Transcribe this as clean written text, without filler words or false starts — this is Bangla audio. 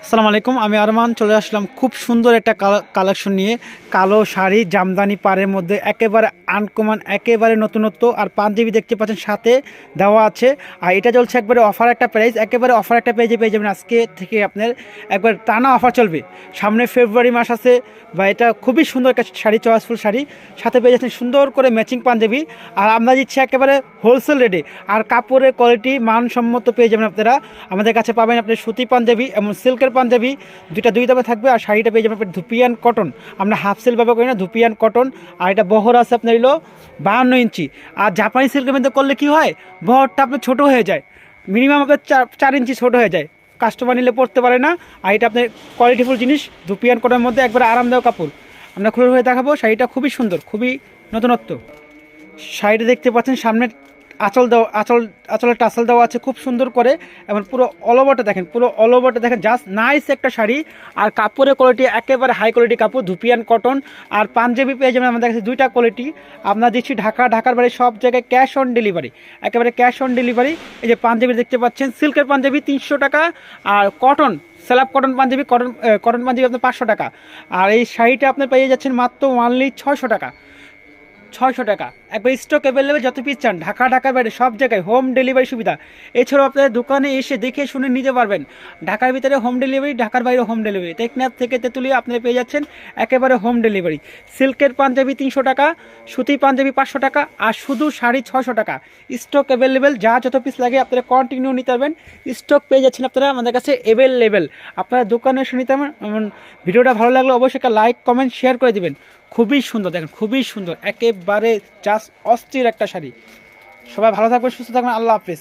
আসসালামু আলাইকুম, আমি আরমান চলে আসলাম খুব সুন্দর একটা কালেকশন নিয়ে। কালো শাড়ি জামদানি পাড়ের মধ্যে একেবারে আনকমন, একেবারে নতুনত্ব। আর পাঞ্জাবি দেখতে পাচ্ছেন সাথে দেওয়া আছে। আর এটা চলছে একবারে অফার একটা প্রাইস, একেবারে অফার একটা পেজে পেয়ে যাবেন আজকে থেকে। আপনার একবার টানা অফার চলবে, সামনে ফেব্রুয়ারি মাস আছে। বা এটা খুবই সুন্দর একটা শাড়ি, চয়েসফুল শাড়ি, সাথে পেয়ে যাচ্ছেন সুন্দর করে ম্যাচিং পাঞ্জাবি। আর আমরা দিচ্ছি একেবারে হোলসেল রেটে। আর কাপড়ের কোয়ালিটি মানসম্মত পেয়ে যাবেন আপনারা। আমাদের কাছে পাবেন আপনি সুতি পাঞ্জাবি এবং সিল্কের পাঞ্জাবি, দুই দামে থাকবে। আর শাড়িটা পেয়ে যাবেন আপনার ধুপিয়ান কটন, আমরা হাফ সিল ব্যবহার করি না, ধুপিয়ান কটন। আর এটা বহর আছে আপনার হলো 52 ইঞ্চি। আর জাপানি সিল্কের মধ্যে করলে কি হয়, বহরটা আপনার ছোটো হয়ে যায়, মিনিমাম আপনার 4 ইঞ্চি ছোটো হয়ে যায়, কাস্টমার নিলে পড়তে পারে না। আর এটা আপনার কোয়ালিটিফুল জিনিস, ধুপিয়ান কটনের মধ্যে একবার আরামদায়ক কাপড়। আমরা খুলে হয়ে দেখাবো। শাড়িটা খুবই সুন্দর, খুবই নতুনত্ব। শাড়িটা দেখতে পাচ্ছেন সামনে আঁচল দেওয়া, আঁচলের টাসেল দেওয়া আছে খুব সুন্দর করে। এবং পুরো অল ওভারটা দেখেন, পুরো অল ওভারটা দেখেন, জাস্ট নাইস একটা শাড়ি। আর কাপড়ের কোয়ালিটি একেবারে হাই কোয়ালিটি কাপড়, ধুপিয়ান কটন। আর পাঞ্জাবি পেয়ে যাবেন আমাদের কাছে দুইটা কোয়ালিটি। আপনার দিচ্ছি ঢাকার বাড়ি সব জায়গায় ক্যাশ অন ডেলিভারি, একেবারে ক্যাশ অন ডেলিভারি। এই যে পাঞ্জাবি দেখতে পাচ্ছেন, সিল্কের পাঞ্জাবি 300 টাকা। আর কটন স্যালাব কটন পাঞ্জাবি, কটন পাঞ্জাবি আপনার 500 টাকা। আর এই শাড়িটা আপনি পেয়ে যাচ্ছেন মাত্র অনলি 600 টাকা। 600 টাকা একবার স্টক অ্যাভেলেবেল, যত পিস চান। ঢাকার বাইরে সব জায়গায় হোম ডেলিভারি সুবিধা। এছাড়াও আপনাদের দোকানে এসে দেখে শুনে নিতে পারবেন। ঢাকার ভিতরে হোম ডেলিভারি, ঢাকার বাইরে হোম ডেলিভারি। টেকনাফ থেকে তেঁতুলিয়া আপনারা পেয়ে যাচ্ছেন একেবারে হোম ডেলিভারি। সিল্কের পাঞ্জাবি 300 টাকা, সুতি পাঞ্জাবি 500 টাকা, আর শুধু শাড়ি 600 টাকা। স্টক অ্যাভেলেবেল, যা যত পিস লাগে আপনারা কন্টিনিউ নিতে পারবেন। স্টক পেয়ে যাচ্ছেন আপনারা আমাদের কাছে অ্যাভেলেবেল। আপনারা দোকানে এসে নিতে পারবেন। ভিডিওটা ভালো লাগলে অবশ্যই একটা লাইক কমেন্ট শেয়ার করে দিবেন। খুবই সুন্দর, দেখেন খুবই সুন্দর, একেবারে জাস্ট অস্থির একটা শাড়ি। সবাই ভালো থাকবেন, সুস্থ থাকবেন, আল্লাহ হাফেজ।